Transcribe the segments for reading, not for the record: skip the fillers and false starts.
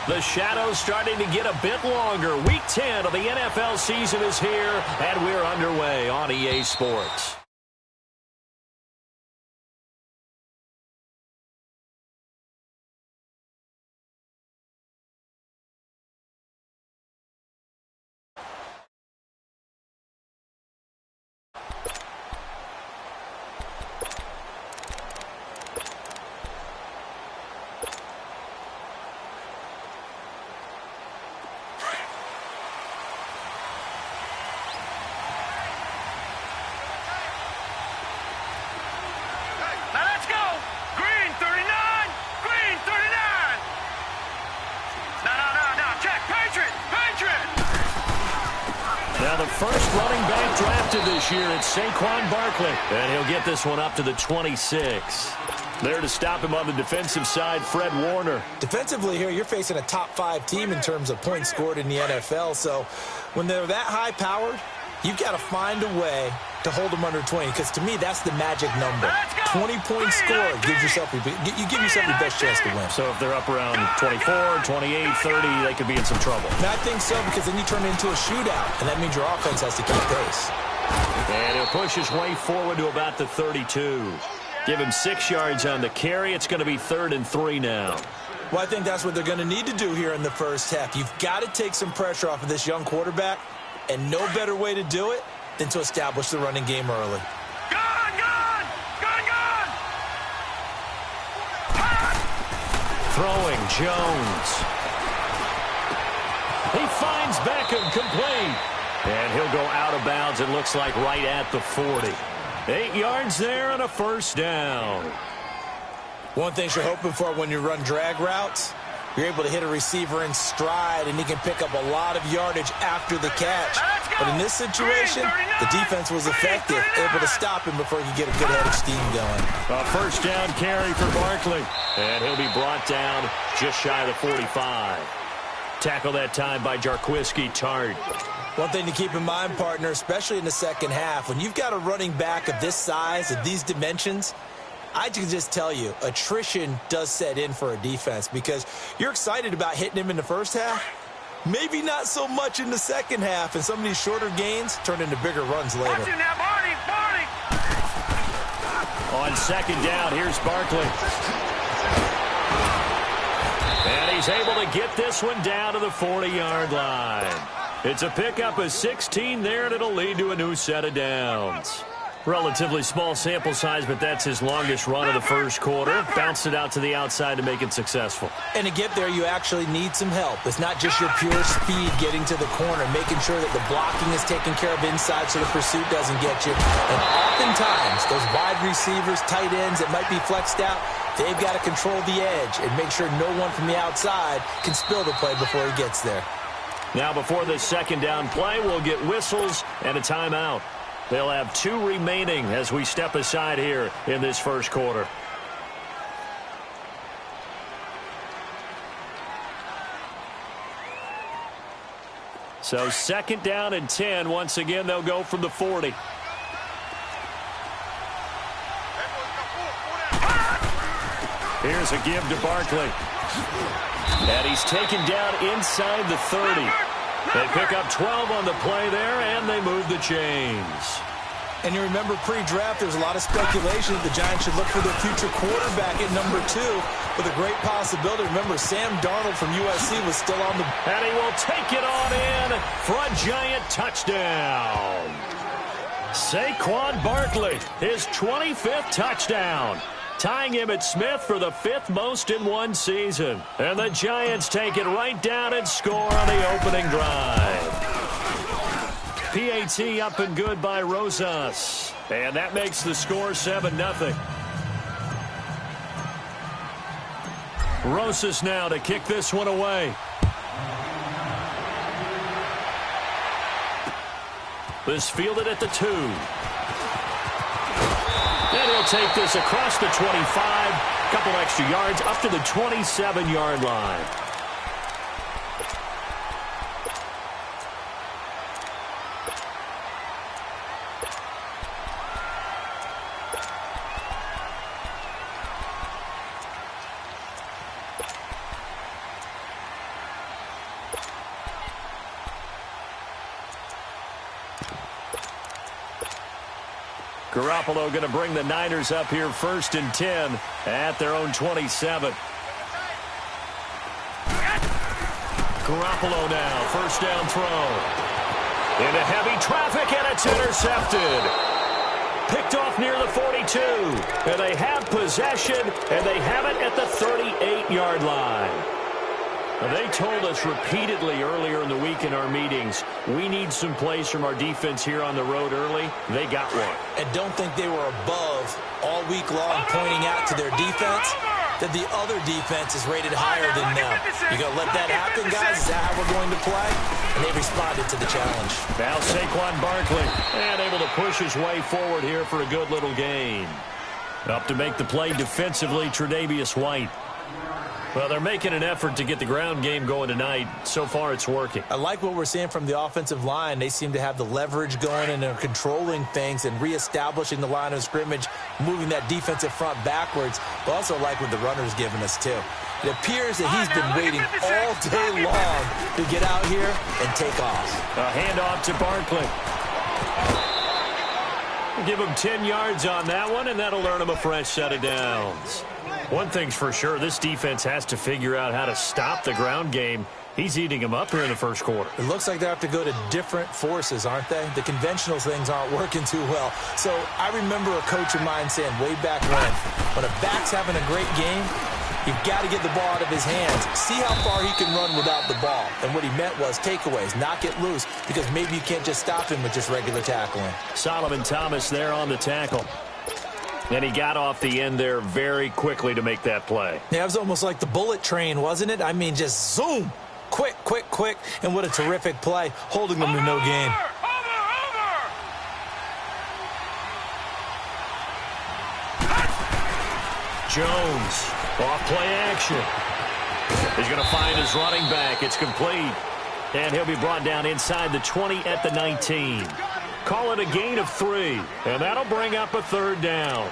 The shadow's starting to get a bit longer. Week 10 of the NFL season is here, and we're underway on EA Sports. Now the first running back drafted this year, it's Saquon Barkley. And he'll get this one up to the 26. There to stop him on the defensive side, Fred Warner. Defensively here, you're facing a top-5 team in terms of points scored in the NFL. So when they're that high-powered, you've got to find a way to hold them under 20. Because to me, that's the magic number. 20-point score gives yourself you give yourself your best chance to win. So if they're up around 24, 28, 30, they could be in some trouble. And I think so, because then you turn it into a shootout, and that means your offense has to keep pace. And he'll push his way forward to about the 32. Give him 6 yards on the carry. It's going to be 3rd and 3 now. Well, I think that's what they're going to need to do here in the first half. You've got to take some pressure off of this young quarterback, and no better way to do it than to establish the running game early. Throwing Jones. He finds Beckham complete. And he'll go out of bounds, it looks like, right at the 40. 8 yards there and a first down. One thing you're hoping for when you run drag routes, you're able to hit a receiver in stride, and he can pick up a lot of yardage after the catch. But in this situation, the defense was effective, able to stop him before he could get a good head of steam going. A first down carry for Barkley. And he'll be brought down just shy of the 45. Tackle that time by Jarquiski Tart. One thing to keep in mind, partner, especially in the second half, when you've got a running back of this size, of these dimensions, I can just tell you, attrition does set in for a defense because you're excited about hitting him in the first half. Maybe not so much in the second half, and some of these shorter gains turn into bigger runs later. On second down, here's Barkley. And he's able to get this one down to the 40-yard line. It's a pickup of 16 there, and it'll lead to a new set of downs. Relatively small sample size, but that's his longest run of the first quarter. Bounced it out to the outside to make it successful. And to get there, you actually need some help. It's not just your pure speed getting to the corner, making sure that the blocking is taken care of inside so the pursuit doesn't get you. And oftentimes, those wide receivers, tight ends that might be flexed out, they've got to control the edge and make sure no one from the outside can spill the play before he gets there. Now, before this second down play, we'll get whistles and a timeout. They'll have 2 remaining as we step aside here in this first quarter. So second down and 10. Once again, they'll go from the 40. Here's a give to Barkley. And he's taken down inside the 30. They pick up 12 on the play there, and they move the chains. And you remember pre-draft, there's a lot of speculation that the Giants should look for their future quarterback at number 2 with a great possibility. Remember, Sam Darnold from USC was still on the... And he will take it on in for a Giant touchdown. Saquon Barkley, his 25th touchdown. Tying him at Smith for the 5th most in one season. And the Giants take it right down and score on the opening drive. PAT up and good by Rosas. And that makes the score 7-0. Rosas now to kick this one away. This fielded at the 2. And he'll take this across the 25. Couple extra yards up to the 27-yard line. Garoppolo going to bring the Niners up here 1st and 10 at their own 27. Garoppolo now, 1st down throw. Into heavy traffic, and it's intercepted. Picked off near the 42. And they have possession, and they have it at the 38-yard line. Now, they told us repeatedly earlier in the week in our meetings, we need some plays from our defense here on the road early. They got one. And don't think they were above all week long pointing out to their defense that the other defense is rated higher than them. You going to let that happen, guys? Is that how we're going to play? And they responded to the challenge. Now Saquon Barkley, and able to push his way forward here for a good little gain. Up to make the play defensively, Tre'Davious White. Well, they're making an effort to get the ground game going tonight. So far, it's working. I like what we're seeing from the offensive line. They seem to have the leverage going, and they're controlling things and reestablishing the line of scrimmage, moving that defensive front backwards. But also like what the runner's giving us, too. It appears that he's been waiting all day long to get out here and take off. A handoff to Barkley. Give him 10 yards on that one, and that'll earn him a fresh set of downs. One thing's for sure, this defense has to figure out how to stop the ground game. He's eating them up here in the first quarter. It looks like they have to go to different forces, aren't they? The conventional things aren't working too well. So I remember a coach of mine saying way back when a back's having a great game, you've got to get the ball out of his hands. See how far he can run without the ball. And what he meant was takeaways, knock it loose, because maybe you can't just stop him with just regular tackling. Solomon Thomas there on the tackle. And he got off the end there very quickly to make that play. Yeah, it was almost like the bullet train, wasn't it? I mean, just zoom. Quick, quick, quick. And what a terrific play, holding them to no gain. Jones, off play action. He's going to find his running back. It's complete. And he'll be brought down inside the 20 at the 19. Call it a gain of 3, and that'll bring up a 3rd down.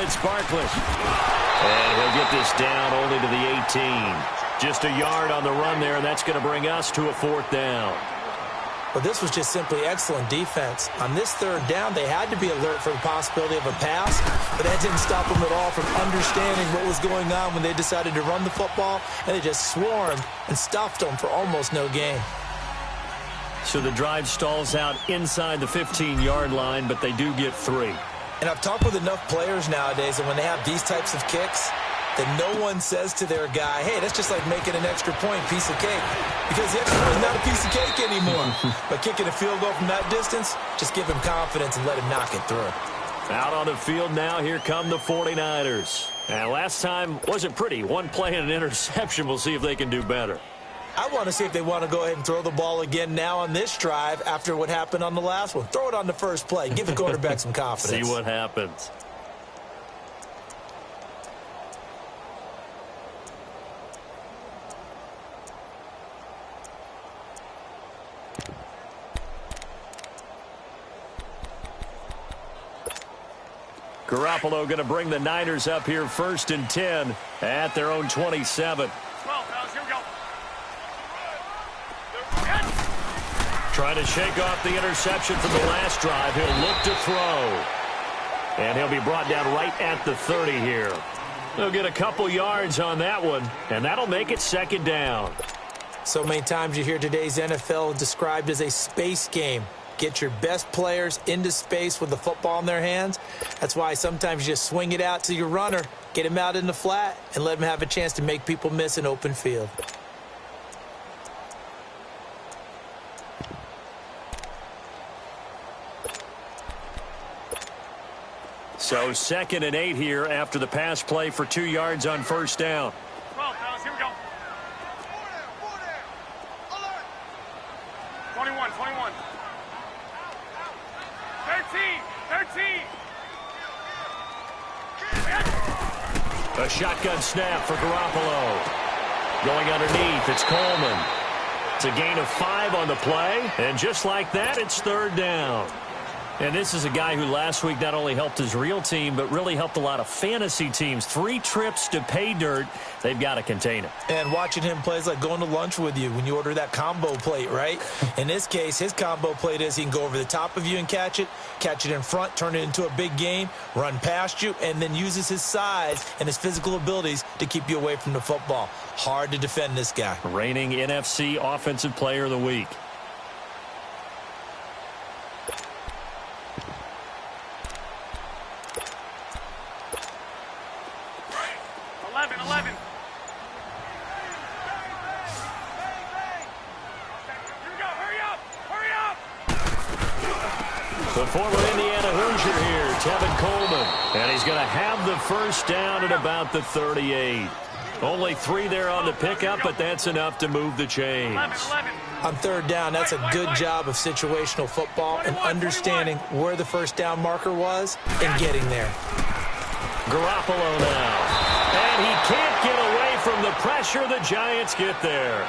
It's Barkley. And he'll get this down only to the 18. Just a yard on the run there, and that's going to bring us to a 4th down. Well, this was just simply excellent defense. On this 3rd down, they had to be alert for the possibility of a pass, but that didn't stop them at all from understanding what was going on when they decided to run the football, and they just swarmed and stuffed them for almost no gain. So the drive stalls out inside the 15-yard line, but they do get 3. And I've talked with enough players nowadays, and when they have these types of kicks, that no one says to their guy, hey, that's just like making an extra point, piece of cake. Because the extra point is not a piece of cake anymore. But kicking a field goal from that distance, just give him confidence and let him knock it through. Out on the field now, here come the 49ers. And last time wasn't pretty. One play and an interception. We'll see if they can do better. I want to see if they want to go ahead and throw the ball again now on this drive after what happened on the last one. Throw it on the first play. Give the quarterback some confidence. See what happens. Garoppolo going to bring the Niners up here 1st and 10 at their own 27. Trying to shake off the interception from the last drive. He'll look to throw. And he'll be brought down right at the 30 here. He'll get a couple yards on that one, and that'll make it 2nd down. So many times you hear today's NFL described as a space game. Get your best players into space with the football in their hands. That's why sometimes you just swing it out to your runner, get him out in the flat, and let him have a chance to make people miss an open field. So 2nd and 8 here after the pass play for 2 yards on 1st down. 12, fellas, here we go. 21, 21. 13, A shotgun snap for Garoppolo. Going underneath, it's Coleman. It's a gain of 5 on the play, and just like that, it's third down. And this is a guy who last week not only helped his real team, but really helped a lot of fantasy teams. 3 trips to pay dirt. They've got to contain him. And watching him play is like going to lunch with you when you order that combo plate, right? In this case, his combo plate is he can go over the top of you and catch it in front, turn it into a big gain, run past you, and then uses his size and his physical abilities to keep you away from the football. Hard to defend this guy. Reigning NFC Offensive Player of the Week. The former Indiana Hoosier here, Tevin Coleman. And he's going to have the first down at about the 38. Only 3 there on the pickup, but that's enough to move the chains. On third down, that's a good job of situational football and understanding where the first down marker was and getting there. Garoppolo now. And he can't get away from the pressure. The Giants get there.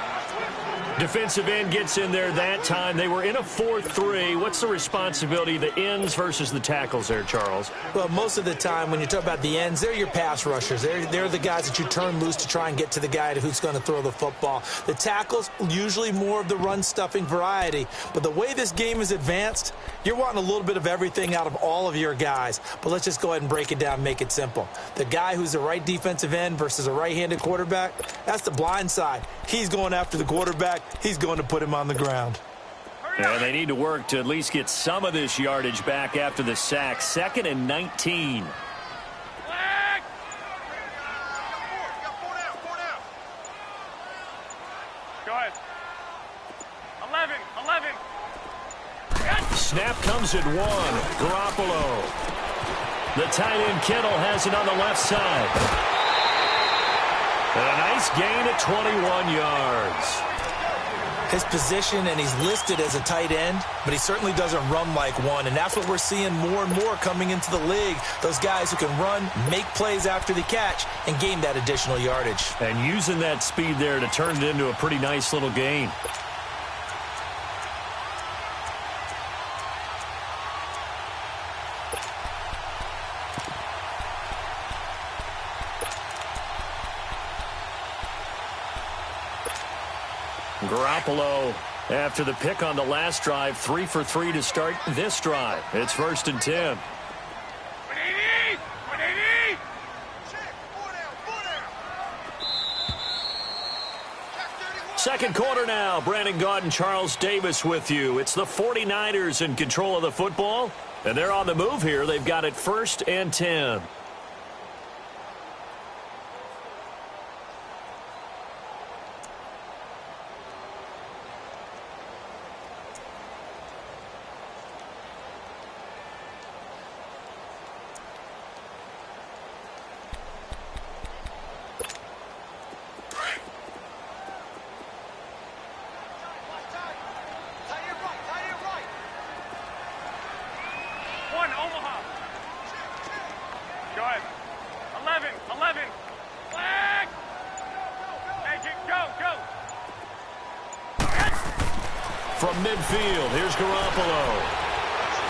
Defensive end gets in there that time. They were in a 4-3. What's the responsibility of the ends versus the tackles there, Charles? Well, most of the time when you talk about the ends, they're your pass rushers. They're the guys that you turn loose to try and get to the guy who's going to throw the football. The tackles, usually more of the run-stuffing variety. But the way this game is advanced, you're wanting a little bit of everything out of all of your guys. But let's just go ahead and break it down and make it simple. The guy who's the right defensive end versus a right-handed quarterback, that's the blind side. He's going after the quarterback. He's going to put him on the ground. And they need to work to at least get some of this yardage back after the sack. 2nd and 19. Go ahead. 11. Snap comes at 1. Garoppolo. The tight end Kittle has it on the left side. And a nice gain at 21 yards. His position, and he's listed as a tight end, but he certainly doesn't run like one, and that's what we're seeing more and more coming into the league. Those guys who can run, make plays after the catch, and gain that additional yardage. And using that speed there to turn it into a pretty nice little gain. Garoppolo, after the pick on the last drive, 3 for 3 to start this drive. It's 1st and 10. 180! Second quarter now. Brandon Gaudin and Charles Davis with you. It's the 49ers in control of the football, and they're on the move here. They've got it 1st and 10. Go ahead. 11. Flag! Hey, go! From midfield, here's Garoppolo.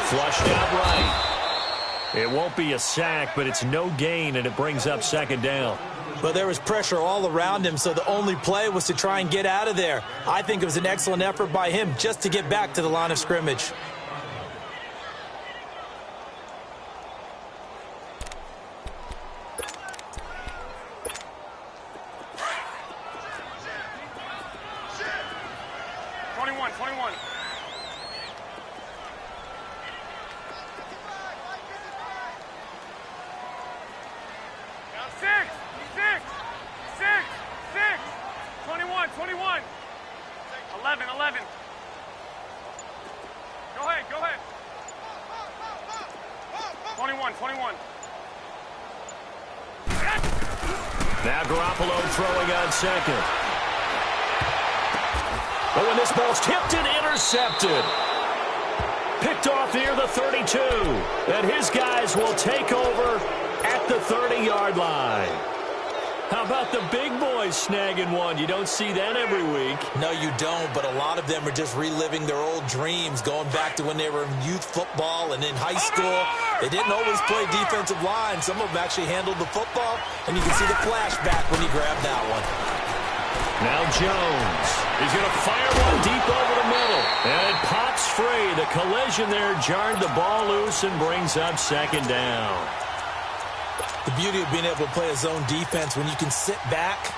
Flushed out right. It won't be a sack, but it's no gain, and it brings up 2nd down. But there was pressure all around him, so the only play was to try and get out of there. I think it was an excellent effort by him just to get back to the line of scrimmage. Now Garoppolo throwing on second. Oh, and this ball's tipped and intercepted. Picked off near the 32. And his guys will take over at the 30-yard line. How about the big boys snagging one? You don't see that every week. No, you don't, but a lot of them are just reliving their old dreams, going back to when they were in youth football and in high school. They didn't always play defensive line. Some of them actually handled the football, and you can see the flashback when he grabbed that one. Now Jones. He's going to fire one deep over the middle. And it pops free. The collision there jarred the ball loose and brings up second down. The beauty of being able to play a zone defense, when you can sit back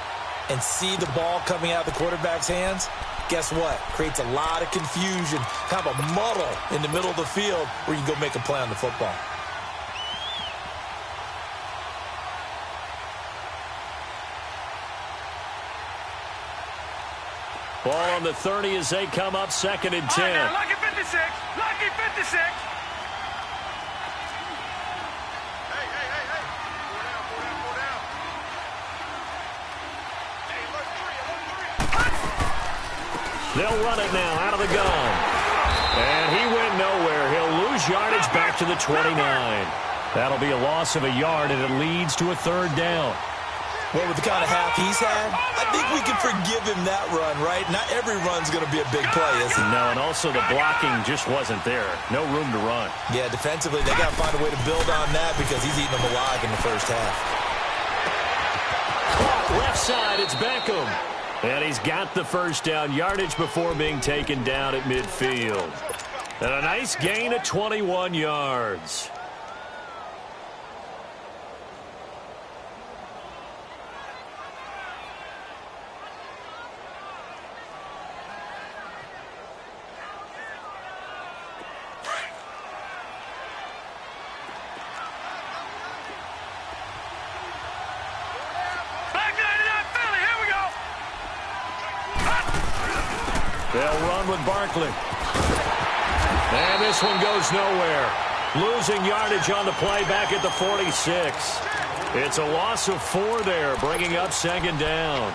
and see the ball coming out of the quarterback's hands, guess what? Creates a lot of confusion, kind of a muddle in the middle of the field where you can go make a play on the football. Ball on the 30 as they come up second and 10. Now, lucky 56. Lucky 56. They'll run it now out of the gun. And he went nowhere. He'll lose yardage back to the 29. That'll be a loss of a yard, and it leads to a third down. Well, with the kind of half he's had, I think we can forgive him that run, right? Not every run's going to be a big play, is it? No, and also the blocking just wasn't there. No room to run. Yeah, defensively, they got to find a way to build on that because he's eating them alive in the first half. Left side, it's Beckham. And he's got the first down yardage before being taken down at midfield. And a nice gain of 21 yards. They'll run with Barkley. And this one goes nowhere. Losing yardage on the play back at the 46. It's a loss of 4 there, bringing up second down.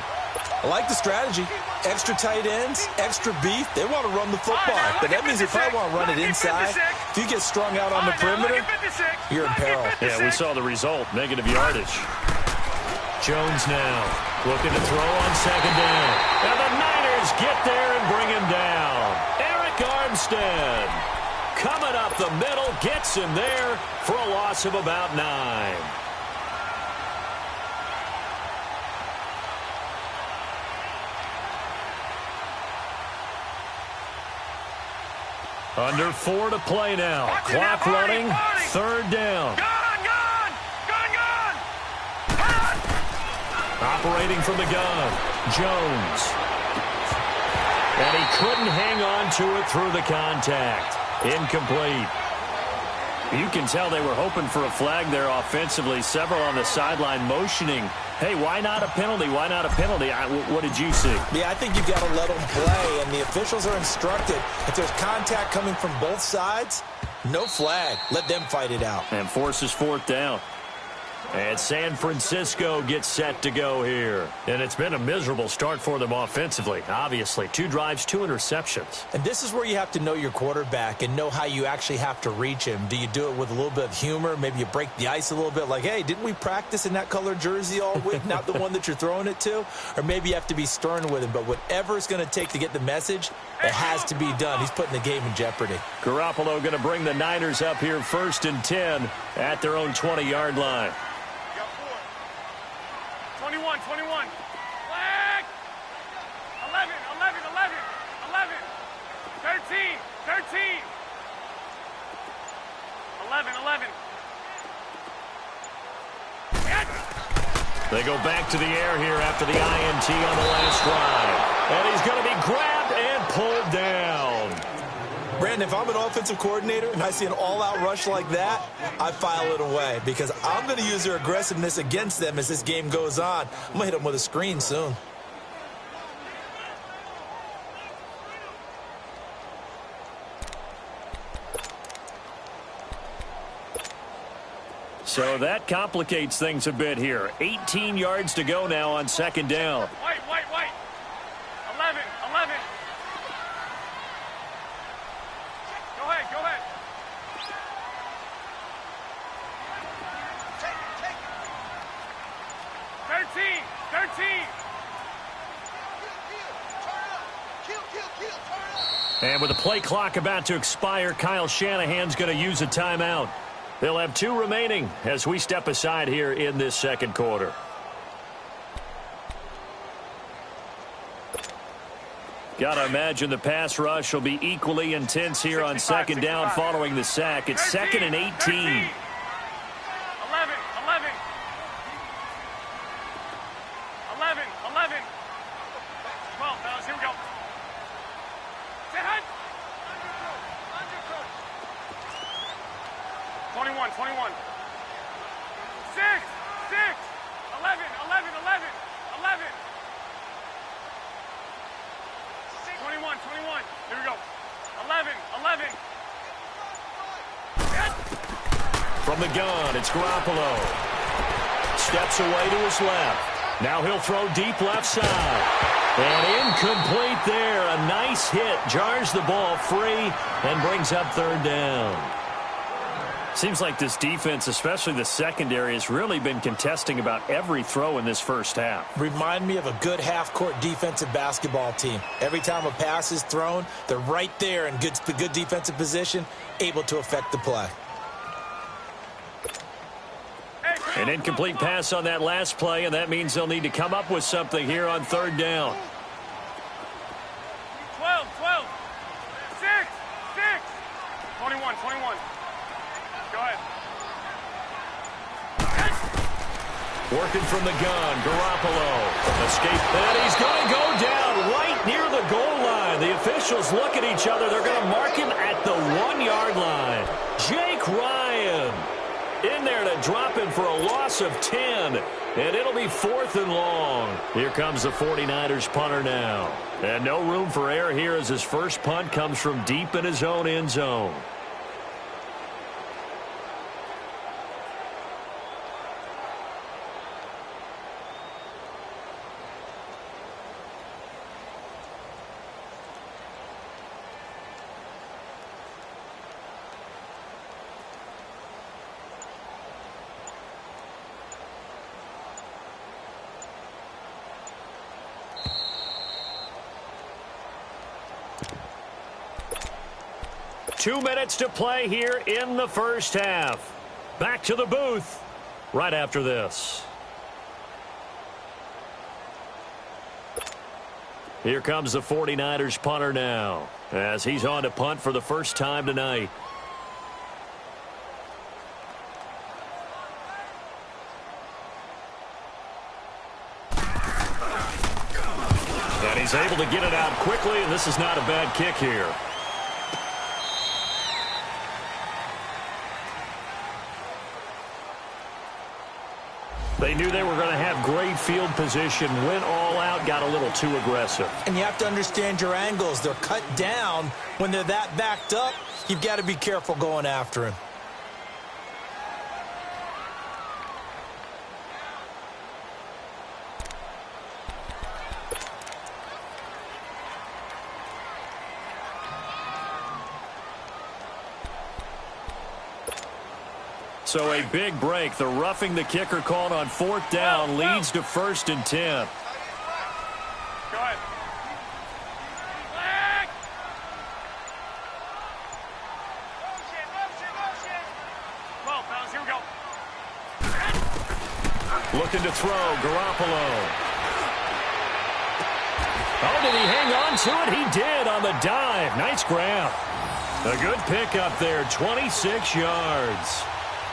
I like the strategy. Extra tight ends, extra beef. They want to run the football. But that means they probably want to run it inside. If you get strung out on the perimeter, you're in peril. Yeah, we saw the result. Negative yardage. Jones now looking to throw on second down. And the Niners get there and bring him down. Eric Armstead coming up the middle, gets him there for a loss of about 9. Under 4 to play now. Clock running, third down. Operating from the gun, Jones. And he couldn't hang on to it through the contact. Incomplete. You can tell they were hoping for a flag there offensively. Several on the sideline motioning. Hey, why not a penalty? Why not a penalty? What did you see? Yeah, I think you've got to let them play, and the officials are instructed. If there's contact coming from both sides, no flag. Let them fight it out. And forces fourth down. And San Francisco gets set to go here. And it's been a miserable start for them offensively, obviously. 2 drives, 2 interceptions. And this is where you have to know your quarterback and know how you actually have to reach him. Do you do it with a little bit of humor? Maybe you break the ice a little bit like, hey, didn't we practice in that color jersey all week? Not the one that you're throwing it to? Or maybe you have to be stern with him. But whatever it's going to take to get the message, it has to be done. He's putting the game in jeopardy. Garoppolo going to bring the Niners up here 1st and 10 at their own 20-yard line. 21. Flag. 11. 13. 11. They go back to the air here after the INT on the last drive. And he's going to be grabbed and pulled down. Brandon, if I'm an offensive coordinator and I see an all-out rush like that, I file it away because I'm going to use their aggressiveness against them as this game goes on. I'm going to hit them with a screen soon. So that complicates things a bit here. 18 yards to go now on second down. White. 11. Go ahead. Take. 13. 13. And with the play clock about to expire, Kyle Shanahan's going to use a timeout. They'll have 2 remaining as we step aside here in this second quarter. Got to imagine the pass rush will be equally intense here on second down following the sack. It's 2nd and 18. 11, 11. 11, 11. 12, fellas, here we go. Sit high. 21, 21. 6, 6. 11, 11, 11. 11. 21, 21. Here we go. 11, 11. From the gun, it's Garoppolo. Steps away to his left. Now he'll throw deep left side. And incomplete there. A nice hit. Jars the ball free and brings up 3rd down. Seems like this defense, especially the secondary, has really been contesting about every throw in this first half. Remind me of a good half-court defensive basketball team. Every time a pass is thrown, they're right there in good defensive position, able to affect the play. An incomplete pass on that last play, and that means they'll need to come up with something here on 3rd down. 12, 12. 6, 6. 21, 21. Go ahead. Working from the gun, Garoppolo. Escape, and he's going to go down right near the goal line. The officials look at each other. They're going to mark him at the 1-yard line. Jake Ryan in there to drop him for a loss of 10. And it'll be 4th and long. Here comes the 49ers punter now. And no room for error here as his first punt comes from deep in his own end zone. Two minutes to play here in the first half. Back to the booth right after this. Here comes the 49ers punter now as he's on to punt for the first time tonight. And he's able to get it out quickly, and this is not a bad kick here. They knew they were going to have great field position, went all out, got a little too aggressive. And you have to understand your angles. They're cut down. When they're that backed up, you've got to be careful going after him. So a big break. The roughing the kicker called on 4th down leads to 1st and 10. Go ahead. Flag. Motion. 12, fellas, here we go. Looking to throw, Garoppolo. Oh, did he hang on to it? He did on the dive. Nice grab. A good pickup there, 26 yards.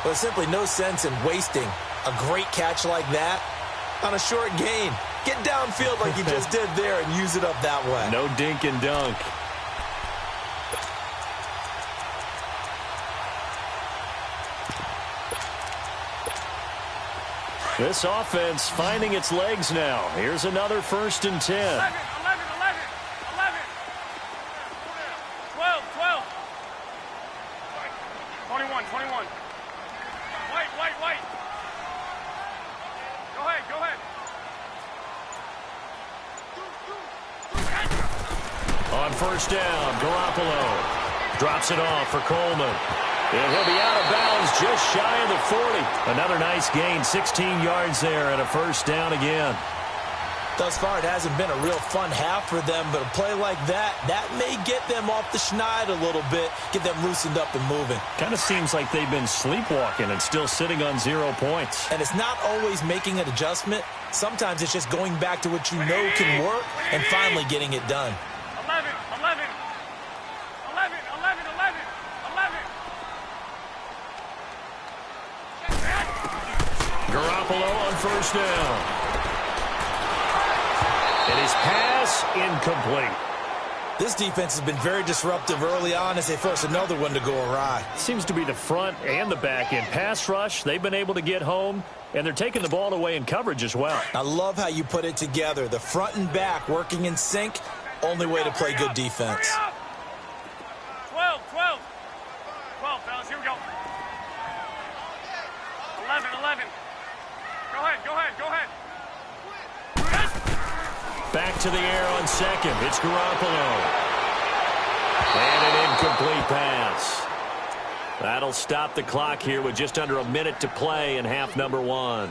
Well, there's simply no sense in wasting a great catch like that on a short gain. Get downfield like you just did there and use it up that way. No dink and dunk. This offense finding its legs now. Here's another 1st and 10. 11, 11, 11. 12, 12. 21, 21. White. Go ahead. On 1st down, Garoppolo drops it off for Coleman. And he'll be out of bounds just shy of the 40. Another nice gain, 16 yards there and a 1st down again. Thus far, it hasn't been a real fun half for them, but a play like that may get them off the schneid a little bit, get them loosened up and moving. Kind of seems like they've been sleepwalking and still sitting on 0 points. And it's not always making an adjustment. Sometimes it's just going back to what you know can work and finally getting it done. 11, 11, 11, 11, 11, 11. Garoppolo on first down. And his pass incomplete. This defense has been very disruptive early on as they force another one to go awry. Seems to be the front and the back end. Pass rush, they've been able to get home, and they're taking the ball away in coverage as well. I love how you put it together. The front and back working in sync, only way to play good defense. 12, 12. 12, fellas, here we go. 11, 11. Go ahead, go ahead, go ahead. Back to the air on second. It's Garoppolo. And an incomplete pass. That'll stop the clock here with just under a minute to play in half number 1.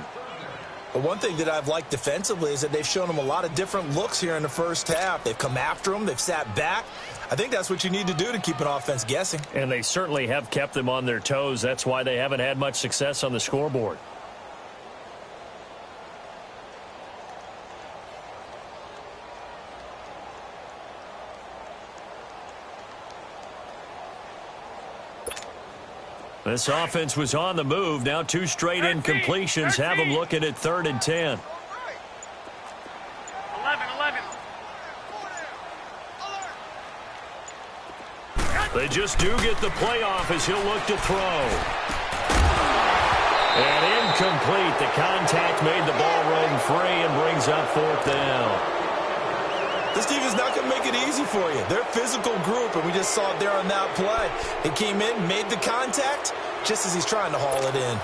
But one thing that I've liked defensively is that they've shown them a lot of different looks here in the first half. They've come after them. They've sat back. I think that's what you need to do to keep an offense guessing. And they certainly have kept them on their toes. That's why they haven't had much success on the scoreboard. This offense was on the move. Now 2 straight incompletions have them looking at 3rd and 10. 11, 11. They just do get the playoff as he'll look to throw. And incomplete. The contact made the ball roam free and brings up 4th down. This team is not going to make it easy for you. They're a physical group, and we just saw it there on that play. He came in, made the contact, just as he's trying to haul it in.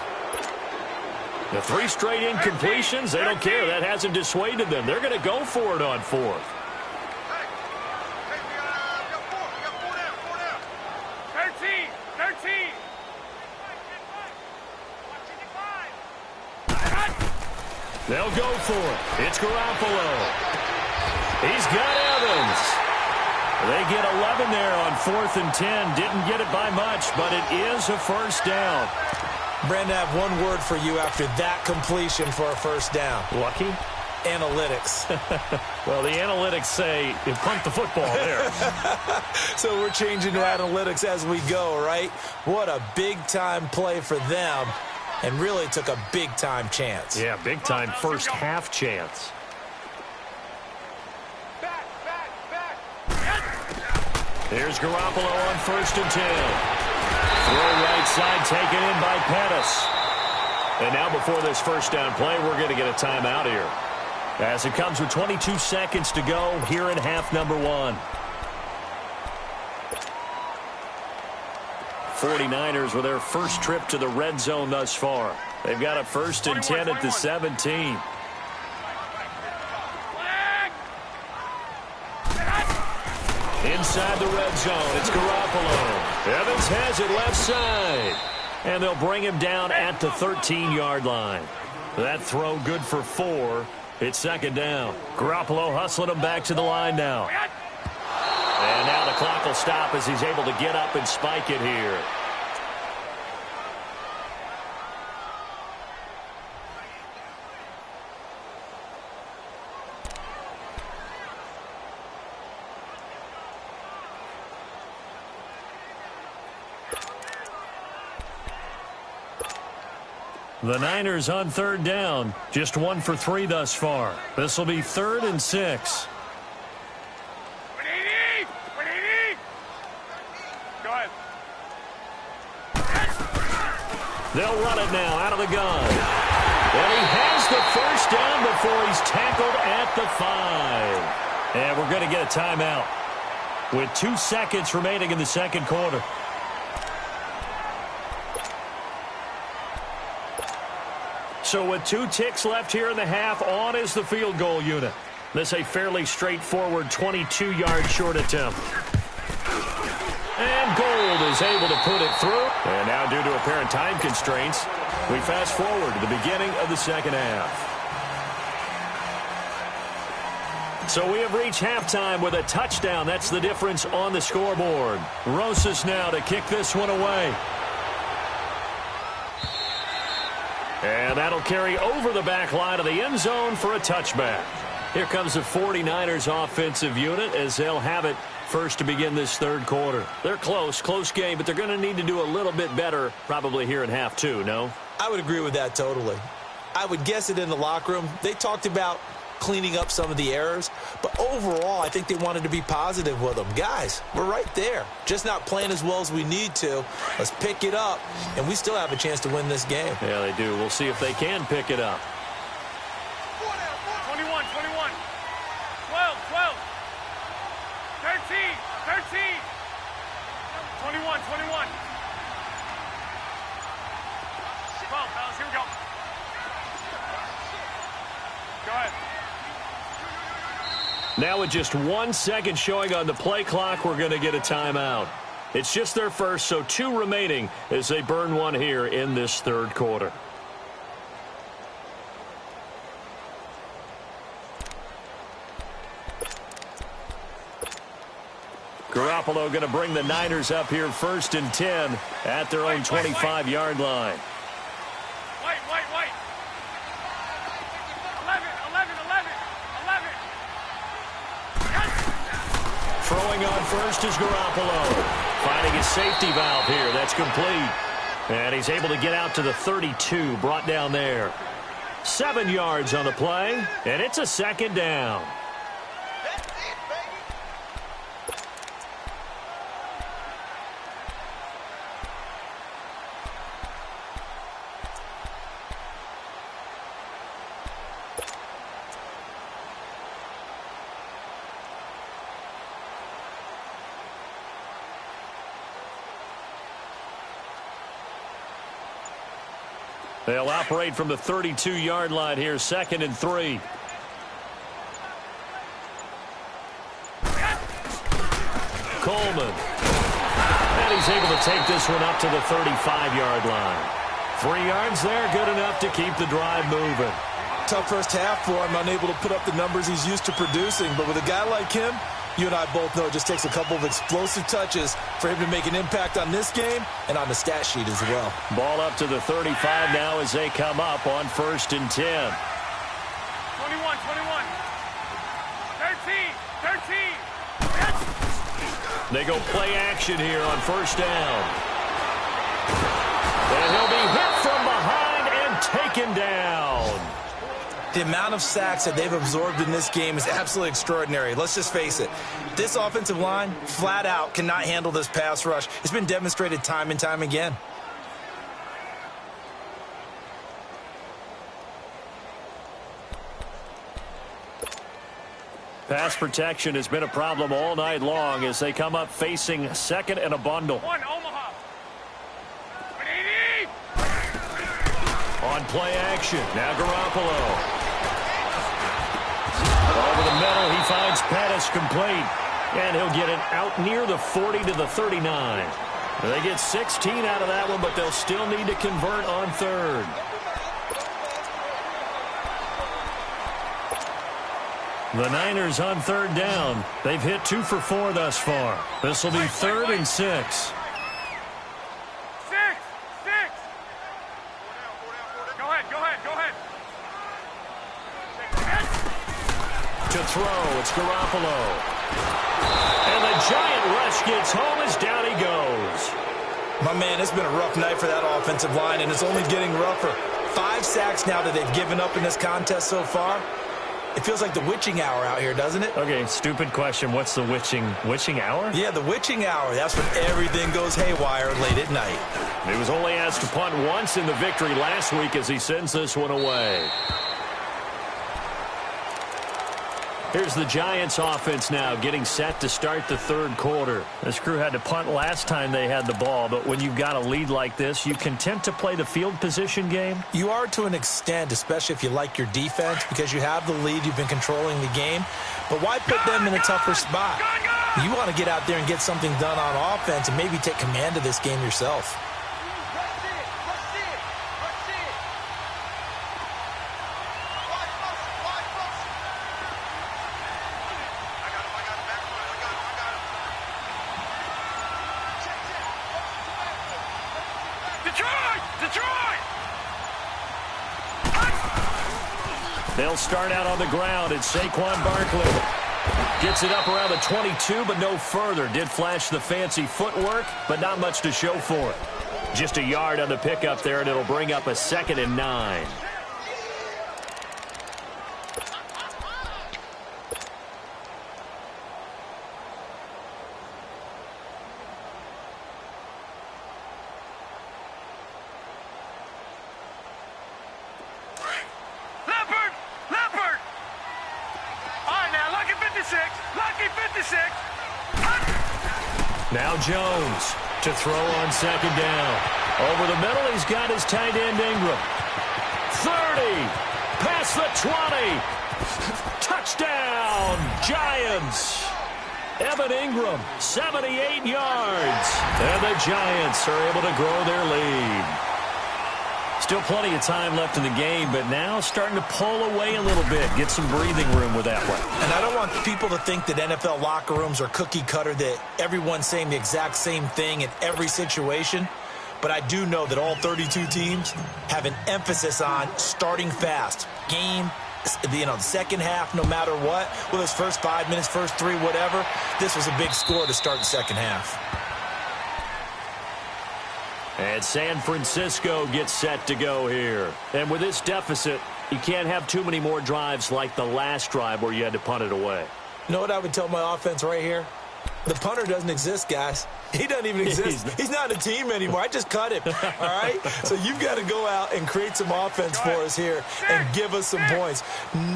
The 3 straight incompletions, they don't care. That hasn't dissuaded them. They're going to go for it on 4th. 13, 13. They'll go for it. It's Garoppolo. He's got Evans. They get 11 there on 4th and 10. Didn't get it by much, but it is a first down. Brandon, I have one word for you after that completion for a first down. Lucky? Analytics. Well, the analytics say you punt the football there. So we're changing to analytics as we go, right? What a big-time play for them, and really took a big-time chance. Yeah, big-time first half chance. Here's Garoppolo on 1st and 10. Throw right side taken in by Pettis. And now before this first down play, we're going to get a timeout here. As it comes with 22 seconds to go here in half number 1. 49ers with their first trip to the red zone thus far. They've got a 1st and 10 at the 17. Inside the red zone, it's Garoppolo. Evans has it left side. And they'll bring him down at the 13-yard line. That throw good for 4. It's 2nd down. Garoppolo hustling him back to the line now. And now the clock will stop as he's able to get up and spike it here. The Niners on 3rd down. Just 1 for 3 thus far. This will be 3rd and 6. Go ahead. They'll run it now out of the gun. And he has the first down before he's tackled at the 5. And we're going to get a timeout with 2 seconds remaining in the 2nd quarter. So with 2 ticks left here in the half, on is the field goal unit. This a fairly straightforward 22-yard short attempt. And Gold is able to put it through. And now due to apparent time constraints, we fast forward to the beginning of the 2nd half. So we have reached halftime with a touchdown. That's the difference on the scoreboard. Rosas now to kick this one away. And that'll carry over the back line of the end zone for a touchback. Here comes the 49ers offensive unit as they'll have it first to begin this third quarter. They're close game, but they're going to need to do a little bit better probably here in half two, no? I would agree with that totally. I would guess it in the locker room. They talked about cleaning up some of the errors, but overall, I think they wanted to be positive with them. Guys, we're right there. Just not playing as well as we need to. Let's pick it up, and we still have a chance to win this game. Yeah, they do. We'll see if they can pick it up. 21, 21. 12, 12. 13, 13. 21, 21. 12, fellas, here we go. Go ahead. Now with just 1 second showing on the play clock, we're going to get a timeout. It's just their first, so 2 remaining as they burn one here in this third quarter. Garoppolo going to bring the Niners up here first and 10 at their own 25-yard line. Wait. 11, 11, 11, 11. Throwing on first is Garoppolo. Finding his safety valve here. That's complete. And he's able to get out to the 32. Brought down there. 7 yards on the play. And it's a second down. They'll operate from the 32-yard line here, 2nd and 3. Coleman. And he's able to take this one up to the 35-yard line. 3 yards there, good enough to keep the drive moving. Tough first half for him, unable to put up the numbers he's used to producing. But with a guy like him, you and I both know it just takes a couple of explosive touches for him to make an impact on this game and on the stat sheet as well. Ball up to the 35 now as they come up on 1st and 10. 21, 21. 13. They go play action here on 1st down. And he'll be hit from behind and taken down. The amount of sacks that they've absorbed in this game is absolutely extraordinary. Let's just face it. This offensive line, flat out, cannot handle this pass rush. It's been demonstrated time and time again. Pass protection has been a problem all night long as they come up facing 2nd and a bundle. 1, Omaha. 180. On play action, now Garoppolo. Over the middle, he finds Pettis complete. And he'll get it out near the 40 to the 39. They get 16 out of that one, but they'll still need to convert on 3rd. The Niners on 3rd down. They've hit 2 for 4 thus far. This will be 3rd and 6. To throw, it's Garoppolo. And the giant rush gets home as down he goes. My man, it's been a rough night for that offensive line, and it's only getting rougher. 5 sacks now that they've given up in this contest so far. It feels like the witching hour out here, doesn't it? Okay, stupid question. What's the witching hour? Yeah, the witching hour. That's when everything goes haywire late at night. He was only asked to punt once in the victory last week as he sends this one away. Here's the Giants offense now getting set to start the 3rd quarter. This crew had to punt last time they had the ball, but when you've got a lead like this, you content to play the field position game? You are to an extent, especially if you like your defense, because you have the lead, you've been controlling the game. But why put them in a tougher spot? You want to get out there and get something done on offense and maybe take command of this game yourself. They'll start out on the ground, and Saquon Barkley gets it up around the 22, but no further. Did flash the fancy footwork, but not much to show for it. Just a yard on the pickup there, and it'll bring up a 2nd and 9. Now Jones to throw on 2nd down. Over the middle, he's got his tight end Ingram. 30, past the 20. Touchdown, Giants. Evan Ingram, 78 yards. And the Giants are able to grow their lead. Still plenty of time left in the game, but now starting to pull away a little bit. Get some breathing room with that one. And I don't want people to think that NFL locker rooms are cookie cutter, that everyone's saying the exact same thing in every situation. But I do know that all 32 teams have an emphasis on starting fast. Game, the second half, no matter what. Whether it's first 5 minutes, first 3, whatever. This was a big score to start the second half. And San Francisco gets set to go here. And with this deficit, you can't have too many more drives like the last drive where you had to punt it away. You know what I would tell my offense right here? The punter doesn't exist, guys. He doesn't even exist. He's not a team anymore. I just cut him, all right? So you've got to go out and create some offense for us here and give us some points.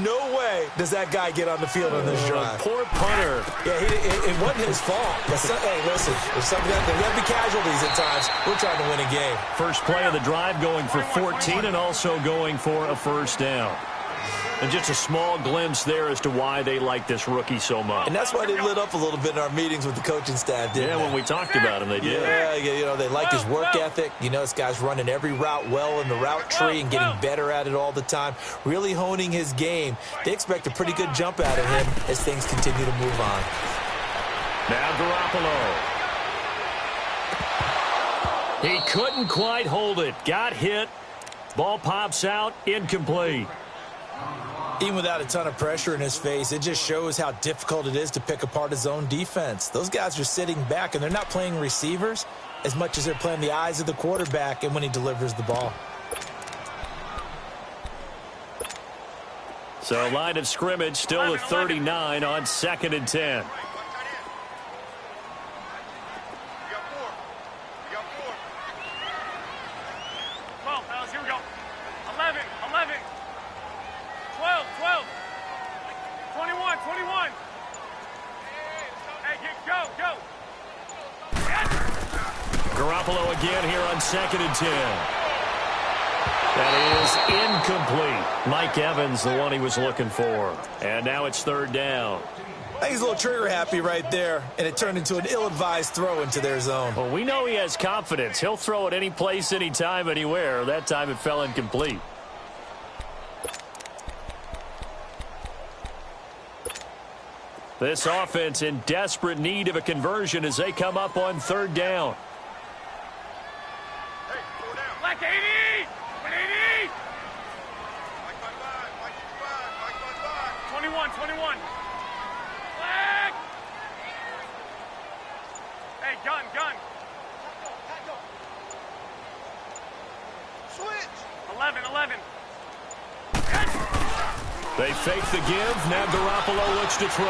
No way does that guy get on the field on this drive. Poor punter. Yeah, it wasn't his fault. Hey, listen, there's got to be casualties at times. We're trying to win a game. First play of the drive going for 14 and also going for a first down. And just a small glimpse there as to why they like this rookie so much. And that's why they lit up a little bit in our meetings with the coaching staff, didn't they? When we talked about him, they did. Yeah, they like his work ethic. This guy's running every route well in the route tree and getting better at it all the time, really honing his game. They expect a pretty good jump out of him as things continue to move on. Now Garoppolo. He couldn't quite hold it. Got hit. Ball pops out. Incomplete. Even without a ton of pressure in his face, it just shows how difficult it is to pick apart his own defense. Those guys are sitting back, and they're not playing receivers as much as they're playing the eyes of the quarterback and when he delivers the ball. So line of scrimmage still at 39 on 2nd and 10. Garoppolo again here on 2nd and 10. That is incomplete. Mike Evans, the one he was looking for. And now it's 3rd down. I think he's a little trigger happy right there, and it turned into an ill-advised throw into their zone. Well, we know he has confidence. He'll throw it any place, anytime, anywhere. That time it fell incomplete. This offense in desperate need of a conversion as they come up on 3rd down. Like 80! 80! 21. Flag! Hey, gun. Switch! 11. They fake the give. Now Garoppolo looks to throw.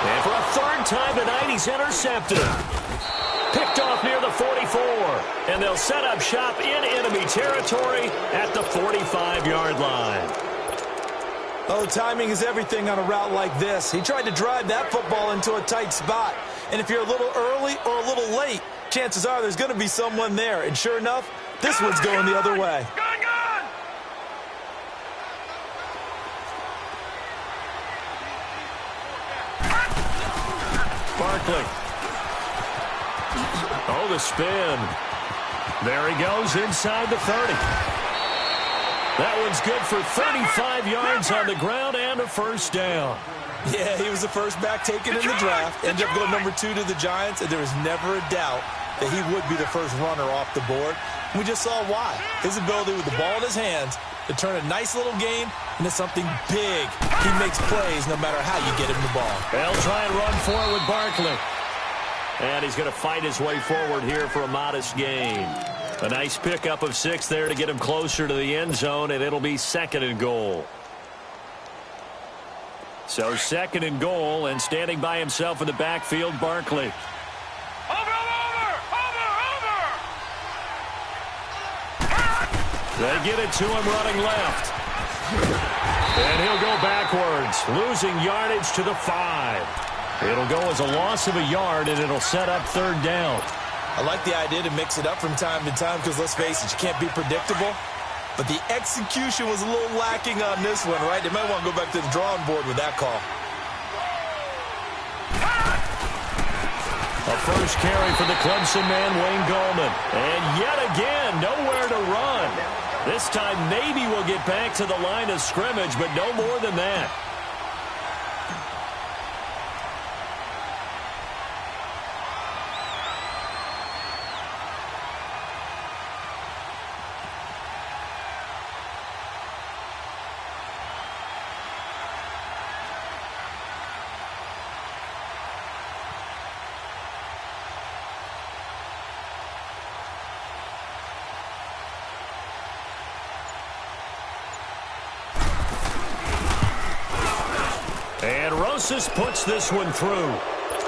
And for a 3rd time tonight, he's intercepted. Picked off near the 44. And they'll set up shop in enemy territory at the 45-yard line. Oh, timing is everything on a route like this. He tried to drive that football into a tight spot. And if you're a little early or a little late, chances are there's going to be someone there. And sure enough, this one's going the other way. Gun! Barkley. Oh, the spin. There he goes inside the 30. That one's good for 35 yards on the ground and a first down. Yeah, he was the first back taken in the draft. Ended up going number 2 to the Giants, and there was never a doubt that he would be the first runner off the board. We just saw why. His ability with the ball in his hands to turn a nice little gain into something big. He makes plays no matter how you get him the ball. They'll try and run forward with Barkley. And he's going to fight his way forward here for a modest gain. A nice pickup of 6 there to get him closer to the end zone, and it'll be 2nd and goal. So 2nd and goal, and standing by himself in the backfield, Barkley. They get it to him running left. And he'll go backwards, losing yardage to the 5. It'll go as a loss of a yard, and it'll set up 3rd down. I like the idea to mix it up from time to time because, let's face it, you can't be predictable. But the execution was a little lacking on this one, right? They might want to go back to the drawing board with that call. A first carry for the Clemson man, Wayne Gallman. And yet again, nowhere to run. This time maybe we'll get back to the line of scrimmage, but no more than that. And Rosas puts this one through.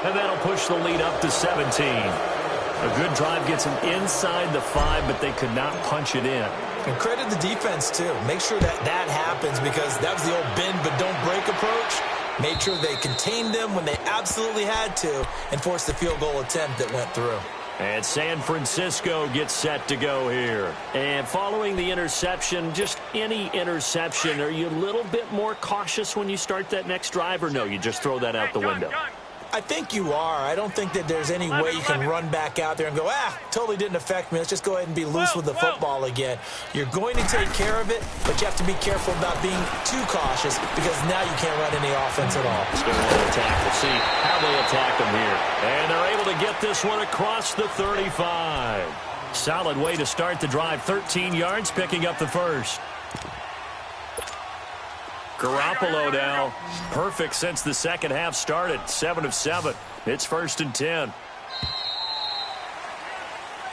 And that'll push the lead up to 17. A good drive gets them inside the 5, but they could not punch it in. And credit the defense, too. Make sure that that happens because that was the old bend but don't break approach. Made sure they contained them when they absolutely had to and forced the field goal attempt that went through. And San Francisco gets set to go here. And following the interception, just any interception, are you a little bit more cautious when you start that next drive, or no, you just throw that out the window? I think you are. I don't think that there's any way you can run back out there and go, totally didn't affect me. Let's just go ahead and be loose with the football again. You're going to take care of it, but you have to be careful about being too cautious because now you can't run any offense at all. Still want to attack. We'll see how they attack them here. And they're able to get this one across the 35. Solid way to start the drive. 13 yards, picking up the first. Garoppolo now, perfect since the second half started. 7 of 7. It's 1st and 10.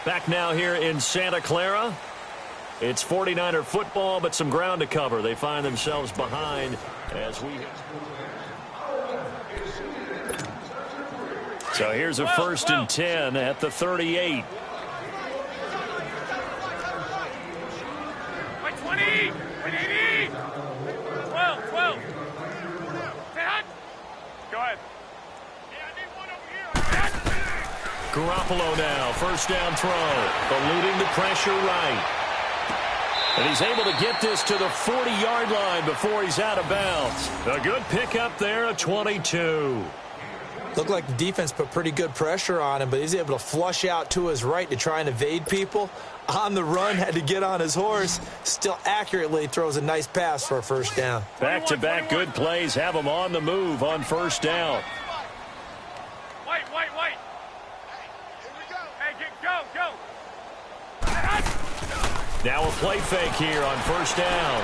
Back now here in Santa Clara. It's 49er football, but some ground to cover. They find themselves behind as we... So here's a 1st and 10 at the 38. 20! 12! Go ahead. Garoppolo now, 1st down throw, eluding the pressure right. And he's able to get this to the 40-yard line before he's out of bounds. A good pickup there, a 22. Looked like the defense put pretty good pressure on him, but he's able to flush out to his right to try and evade people. On the run, had to get on his horse. Still accurately throws a nice pass for a 1st down. Back-to-back good plays have him on the move on 1st down. Wait. Here we go. Hey, go. Now a play fake here on 1st down.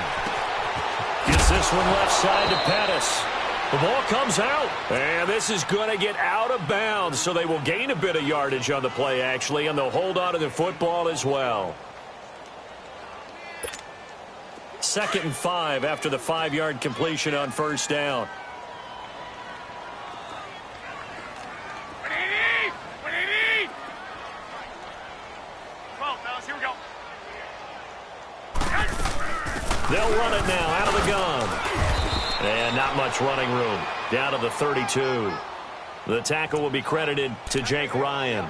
Gets this one left side to Pettis. The ball comes out, and this is going to get out of bounds, so they will gain a bit of yardage on the play, actually, and they'll hold on to the football as well. 2nd and 5 after the 5-yard completion on 1st down. What do you need? 12, fellas, here we go. They'll run it now out of the gun. And not much running room. Down to the 32. The tackle will be credited to Jake Ryan.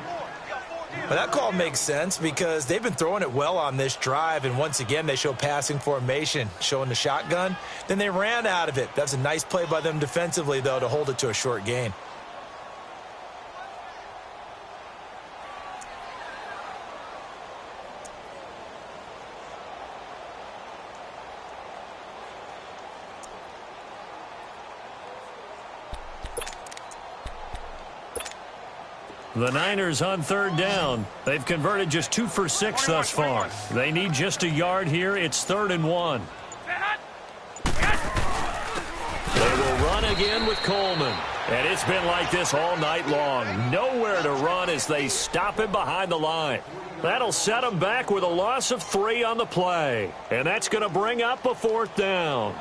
Well, that call makes sense because they've been throwing it well on this drive, and once again they show passing formation, showing the shotgun. Then they ran out of it. That's a nice play by them defensively, though, to hold it to a short gain. The Niners on 3rd down. They've converted just 2 for 6 thus far. They need just a yard here. It's 3rd and 1. run again with Coleman. And it's been like this all night long. Nowhere to run as they stop him behind the line. That'll set him back with a loss of 3 on the play. And that's going to bring up a 4th down.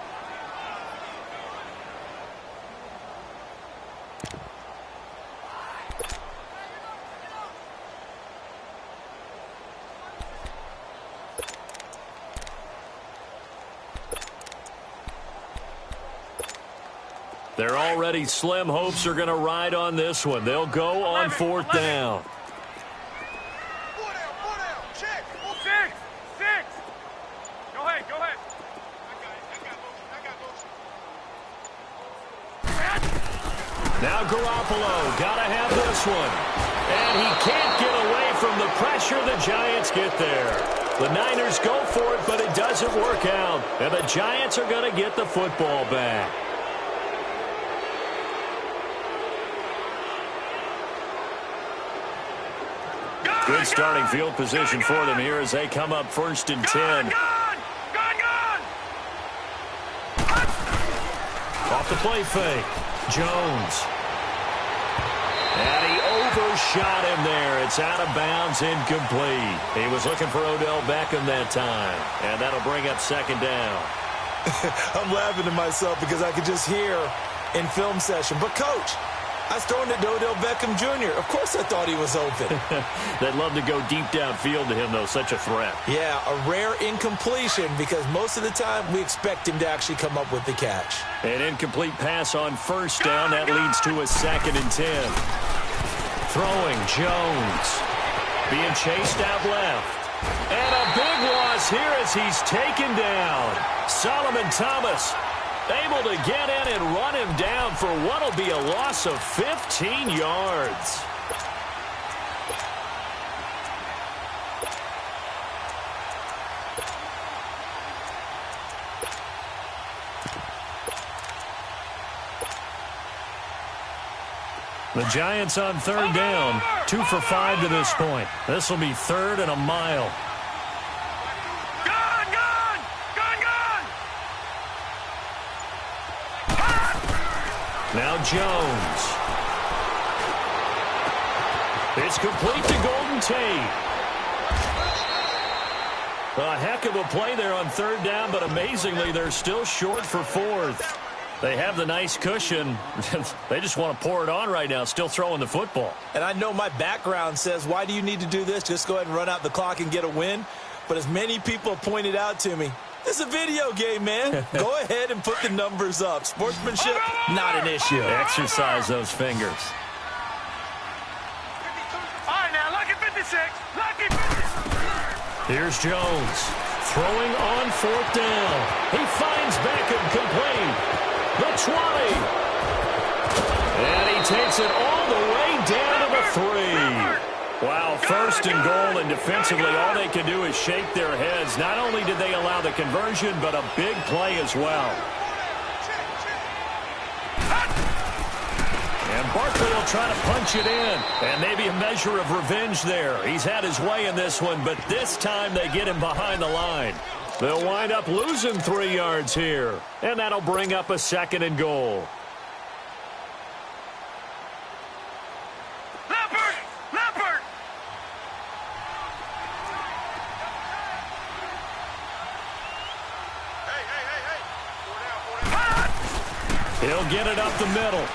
Their already slim hopes are going to ride on this one. They'll go on 4th down. 4 down. Check. 6. Go ahead. I got motion. Now Garoppolo got to have this one. And he can't get away from the pressure. The Giants get there. The Niners go for it, but it doesn't work out. And the Giants are going to get the football back. Good starting field position for them here as they come up 1st and 10. Gone! Off the play fake. Jones. And he overshot him there. It's out of bounds, incomplete. He was looking for Odell Beckham that time. And that'll bring up 2nd down. I'm laughing to myself because I could just hear in film session. But, Coach, I was throwing it to Odell Beckham Jr. Of course I thought he was open. They'd love to go deep downfield to him, though. Such a threat. Yeah, a rare incompletion because most of the time we expect him to actually come up with the catch. An incomplete pass on 1st down. That leads to a 2nd and 10. Throwing Jones. Being chased out left. And a big loss here as he's taken down. Solomon Thomas able to get in and run him down for what will be a loss of 15 yards. The Giants on 3rd down. 2 for 5 to this point. This will be 3rd and a mile. Now Jones. It's complete to Golden Tate. A heck of a play there on 3rd down, but amazingly, they're still short for 4th. They have the nice cushion. They just want to pour it on right now, still throwing the football. And I know my background says, why do you need to do this? Just go ahead and run out the clock and get a win. But as many people have pointed out to me, it's a video game, man. Go ahead and put the numbers up. Sportsmanship, not an issue. Exercise those fingers. All right, now, lucky 56. Lucky 56. Here's Jones. Throwing on 4th down. He finds Beckham complete. The 20. And he takes it all the way down to the 3. Wow, 1st and goal, and defensively all they can do is shake their heads. Not only did they allow the conversion, but a big play as well. And Barkley will try to punch it in. And maybe a measure of revenge there. He's had his way in this one, but this time they get him behind the line. They'll wind up losing 3 yards here. And that'll bring up a 2nd and goal. He'll get it up the middle.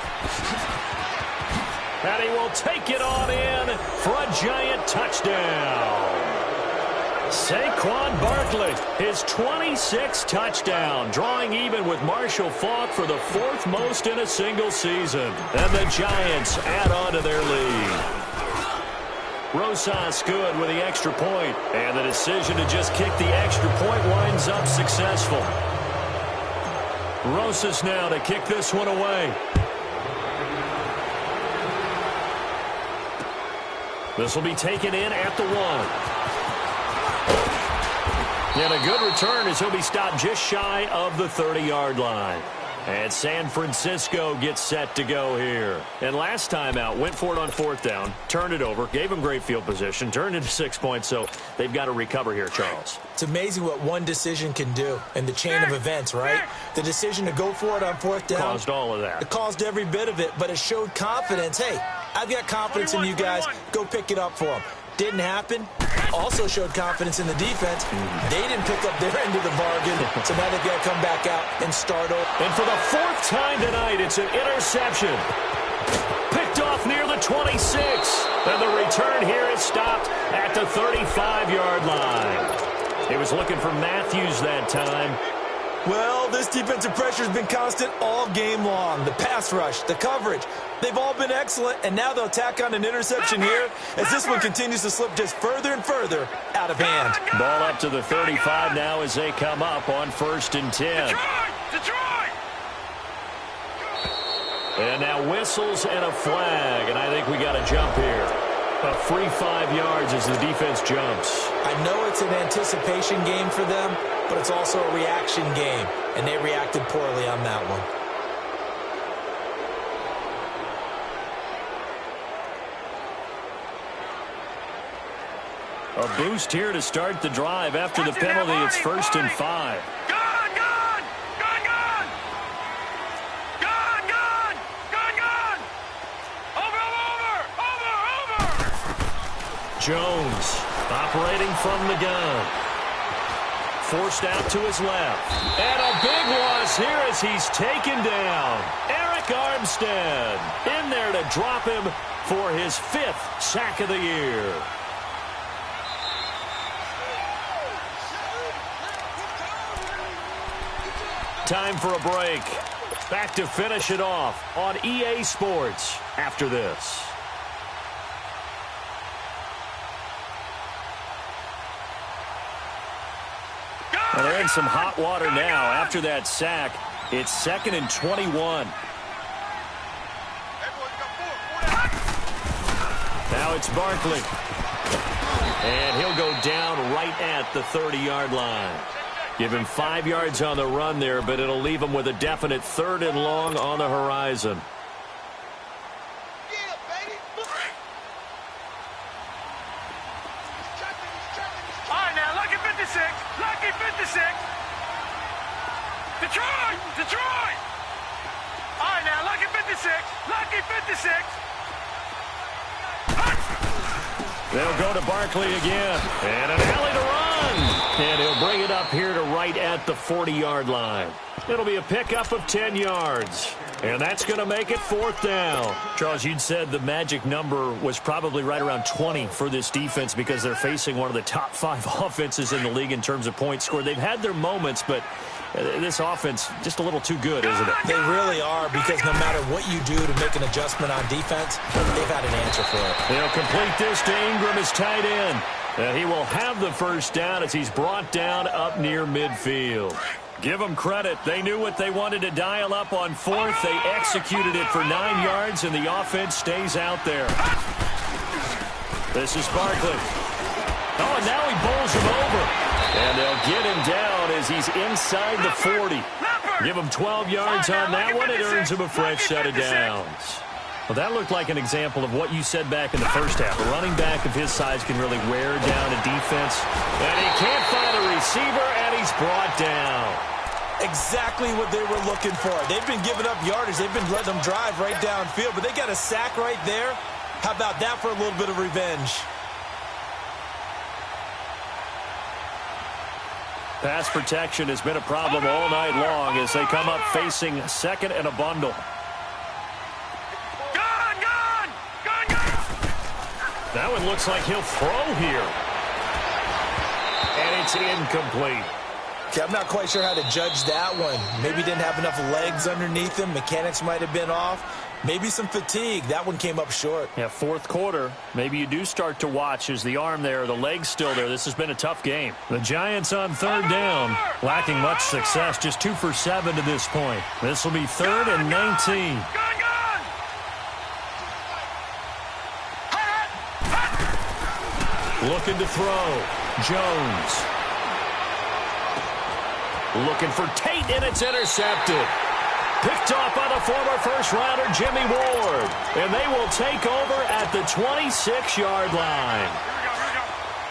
And he will take it on in for a Giant touchdown. Saquon Barkley, his 26th touchdown, drawing even with Marshall Faulk for the 4th most in a single season. And the Giants add on to their lead. Rosas good with the extra point, and the decision to just kick the extra point winds up successful. Rosas now to kick this one away. This will be taken in at the 1. And a good return as he'll be stopped just shy of the 30-yard line. And San Francisco gets set to go here. And last time out, went for it on fourth down, turned it over, gave them great field position, turned into 6 points, so they've got to recover here, Charles. It's amazing what one decision can do in the chain of events, right? The decision to go for it on fourth down. Caused all of that. It caused every bit of it, but it showed confidence. Hey, I've got confidence in you guys. Go pick it up for them. Didn't happen. Also showed confidence in the defense. They didn't pick up their end of the bargain, so now they've got to come back out and start over. And for the fourth time tonight, it's an interception. Picked off near the 26. And the return here is stopped at the 35-yard line. He was looking for Matthews that time. Well, this defensive pressure has been constant all game long. The pass rush, the coverage, they've all been excellent, and now they'll tack on an interception here as this one continues to slip just further and further out of hand. Ball up to the 35 now as they come up on 1st and 10. Detroit! And now whistles and a flag, and I think we got a jump here. A free 5 yards as the defense jumps. I know it's an anticipation game for them, but it's also a reaction game, and they reacted poorly on that one. A boost here to start the drive. After the penalty, it's 1st and 5. Jones operating from the gun. Forced out to his left. And a big loss here as he's taken down. Eric Armstead in there to drop him for his 5th sack of the year. Time for a break. Back to finish it off on EA Sports after this. Well, they're in some hot water now. After that sack, it's 2nd and 21. Now it's Barkley. And he'll go down right at the 30-yard line. Give him 5 yards on the run there, but it'll leave him with a definite 3rd and long on the horizon. Detroit! All right, now, lucky 56. Lucky 56. They'll go to Barkley again. And an alley to run. And he'll bring it up here to right at the 40-yard line. It'll be a pickup of 10 yards. And that's going to make it 4th down. Charles, you'd said the magic number was probably right around 20 for this defense because they're facing one of the top 5 offenses in the league in terms of points scored. They've had their moments, but this offense just a little too good, isn't it? They really are, because no matter what you do to make an adjustment on defense, they've had an answer for it. They'll complete this to Ingram as tight end. He will have the 1st down as he's brought down up near midfield. Give them credit. They knew what they wanted to dial up on 4th. They executed it for 9 yards, and the offense stays out there. This is Barkley. Oh, and now he bowls him over. And they'll get him down as he's inside the 40. Give him 12 yards on that one. It earns him a fresh set of downs. Well, that looked like an example of what you said back in the first half. A running back of his size can really wear down a defense. And he can't find a receiver, and he's brought down. Exactly what they were looking for. They've been giving up yardage. They've been letting them drive right downfield, but they got a sack right there. How about that for a little bit of revenge? Pass protection has been a problem all night long as they come up facing 2nd and a bundle. That one looks like he'll throw here. And it's incomplete. Okay, I'm not quite sure how to judge that one. Maybe didn't have enough legs underneath him. Mechanics might have been off. Maybe some fatigue. That one came up short. Yeah, 4th quarter. Maybe you do start to watch as the arm there, the leg's still there. This has been a tough game. The Giants on 3rd down, lacking much success, just 2 for 7 to this point. This will be 3rd and 19. Looking to throw. Jones. Looking for Tate, and it's intercepted. Picked off by the former first-rounder Jimmy Ward. And they will take over at the 26-yard line.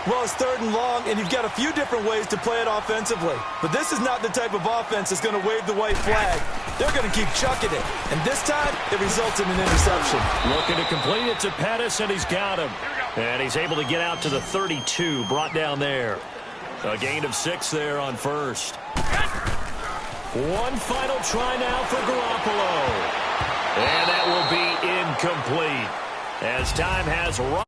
Well, it's 3rd and long, and you've got a few different ways to play it offensively. But this is not the type of offense that's going to wave the white flag. They're going to keep chucking it. And this time, it results in an interception. Looking to complete it to Pettis, and he's got him. And he's able to get out to the 32, brought down there. A gain of 6 there on first. One final try now for Garoppolo. And that will be incomplete, as time has run.